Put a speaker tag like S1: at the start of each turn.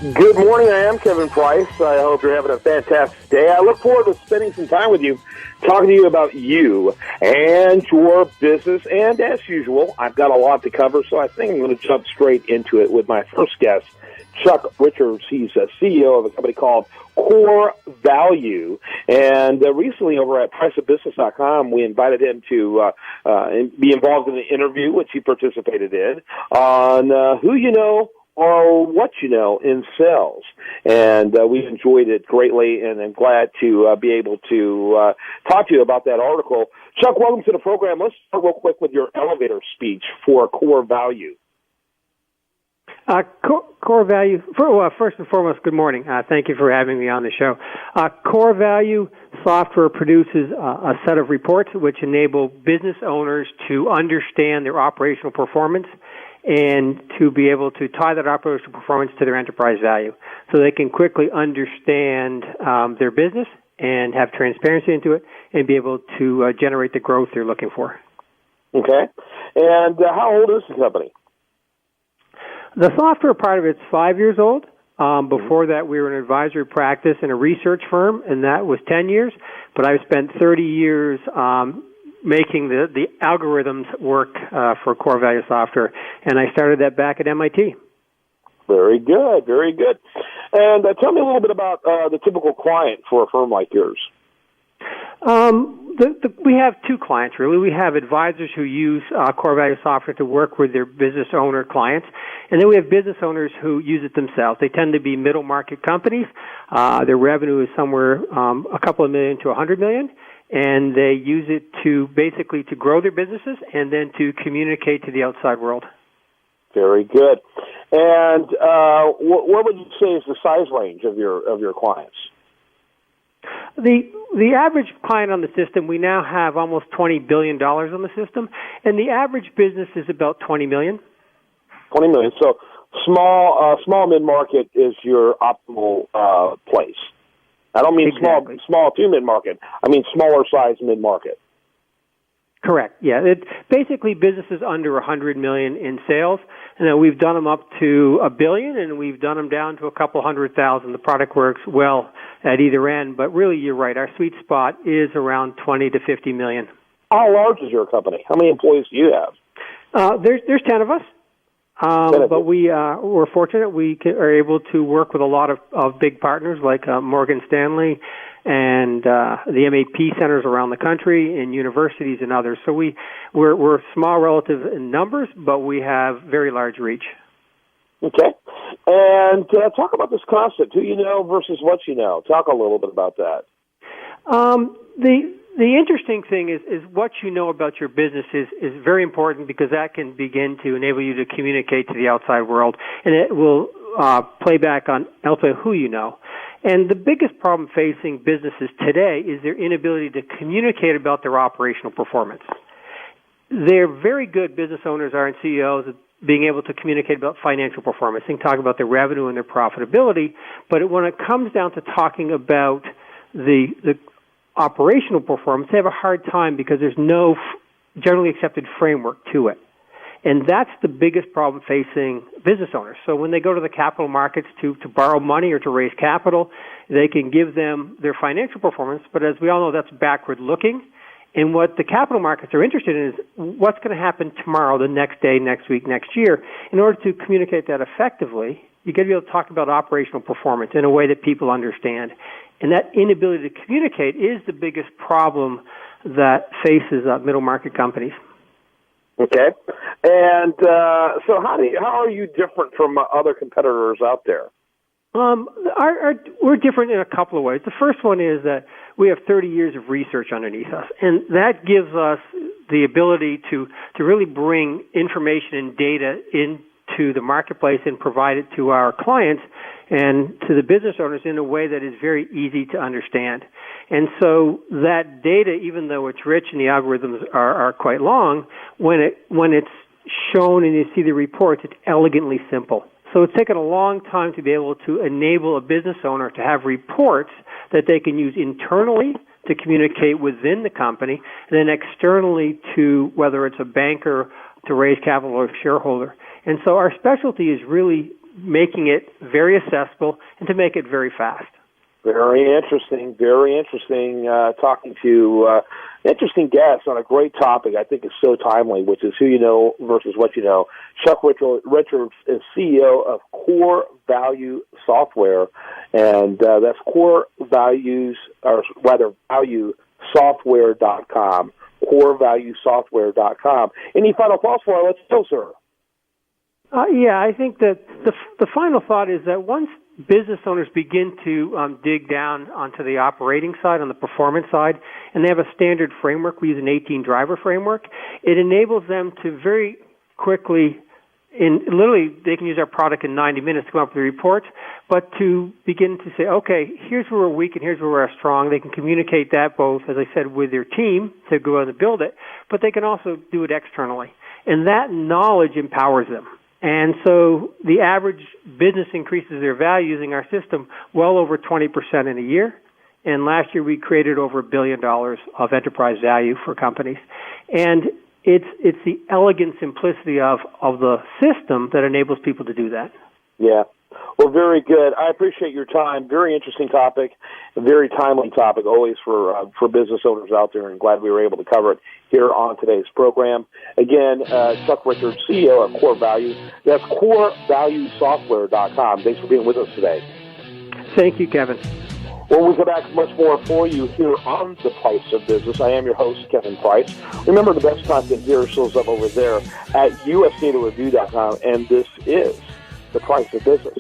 S1: Good morning. I am Kevin Price. I hope you're having a fantastic day. I look forward to spending some time with you, talking to you about you and your business. And as usual, I've got a lot to cover, so I think I'm going to jump straight into it with my first guest, Chuck Richards. He's a CEO of a company called Core Value. And recently over at priceofbusiness.com, we invited him to be involved in an interview, which he participated in, on who you know or what you know in sales. And we enjoyed it greatly, and I'm glad to be able to talk to you about that article. Chuck, welcome to the program. Let's start real quick with your elevator speech for Core Value.
S2: Core Value, first and foremost, good morning. Thank you for having me on the show. Core Value software produces a set of reports which enable business owners to understand their operational performance and to be able to tie that operational performance to their enterprise value so they can quickly understand their business and have transparency into it and be able to generate the growth they're looking for.
S1: Okay. And how old is the company?
S2: The software part of it's 5 years old. Before that, we were an advisory practice in a research firm, and that was 10 years. But I've spent 30 years making the algorithms work for Core Value software, and I started that back at MIT.
S1: Very good, very good. And tell me a little bit about the typical client for a firm like yours.
S2: We have two clients, really. We have advisors who use Core Value software to work with their business owner clients, and then we have business owners who use it themselves. They tend to be middle market companies. Their revenue is somewhere a couple of million to $100 million, and they use it to basically to grow their businesses and then to communicate to the outside world.
S1: Very good. And what would you say is the size range of your clients?
S2: The average client on the system, we now have almost $20 billion on the system, and the average business is about $20 million.
S1: $20 million. So small mid-market is your optimal place. I don't mean
S2: exactly.
S1: small to mid-market. I mean smaller size mid-market.
S2: Correct. Yeah. It's basically businesses under $100 million in sales. And then we've done them up to $1 billion, and we've done them down to a couple 100,000. The product works well at either end, but really, you're right. Our sweet spot is around 20 to 50 million.
S1: How large is your company? How many employees do you have?
S2: There's 10 of us. But we're fortunate we are able to work with a lot of big partners like Morgan Stanley and the MAP centers around the country and universities and others. So we're small relative in numbers, but we have very large reach.
S1: Okay. And talk about this concept, who you know versus what you know. Talk a little bit about that.
S2: The interesting thing is what you know about your business is very important because that can begin to enable you to communicate to the outside world, and it will play back on also who you know. And the biggest problem facing businesses today is their inability to communicate about their operational performance. They're very good business owners and CEOs at being able to communicate about financial performance. They can talk about their revenue and their profitability, but when it comes down to talking about the operational performance, they have a hard time because there's no generally accepted framework to it. And that's the biggest problem facing business owners. So when they go to the capital markets to borrow money or to raise capital, they can give them their financial performance, but as we all know, that's backward looking. And what the capital markets are interested in is what's going to happen tomorrow, the next day, next week, next year. In order to communicate that effectively, you've got to be able to talk about operational performance in a way that people understand. And that inability to communicate is the biggest problem that faces middle market companies.
S1: Okay. And so how are you different from other competitors out there?
S2: We're different in a couple of ways. The first one is that we have 30 years of research underneath us, and that gives us the ability to really bring information and data into the marketplace and provide it to our clients and to the business owners in a way that is very easy to understand. And so that data, even though it's rich and the algorithms are quite long, when it's shown and you see the reports, it's elegantly simple. So it's taken a long time to be able to enable a business owner to have reports that they can use internally to communicate within the company, and then externally to whether it's a banker to raise capital or a shareholder. And so our specialty is really making it very accessible and to make it very fast.
S1: Very interesting. Very interesting. Talking to interesting guests on a great topic. I think is so timely, which is who you know versus what you know. Chuck Richards is CEO of Core Value Software, and that's Core Values, or rather ValueSoftware.com. CoreValueSoftware.com. Any final thoughts for us? Let's go, sir.
S2: Yeah, I think that the final thought is that once business owners begin to dig down onto the operating side, on the performance side, and they have a standard framework, we use an 18 driver framework, it enables them to very quickly, literally they can use our product in 90 minutes to come up with the reports, but to begin to say, okay, here's where we're weak and here's where we're strong. They can communicate that both, as I said, with their team to go out and build it, but they can also do it externally. And that knowledge empowers them. And so the average business increases their value using our system well over 20% in a year. And last year we created over $1 billion of enterprise value for companies. And it's the elegant simplicity of the system that enables people to do that.
S1: Yeah. Well, very good. I appreciate your time. Very interesting topic, a very timely topic always for business owners out there, and glad we were able to cover it here on today's program. Again, Chuck Richards, CEO of Core Value. That's CoreValueSoftware.com. Thanks for being with us today.
S2: Thank you, Kevin.
S1: Well, we'll come back much more for you here on The Price of Business. I am your host, Kevin Price. Remember, the best content here shows up over there at usdatareview.com, and this is The Price of Business.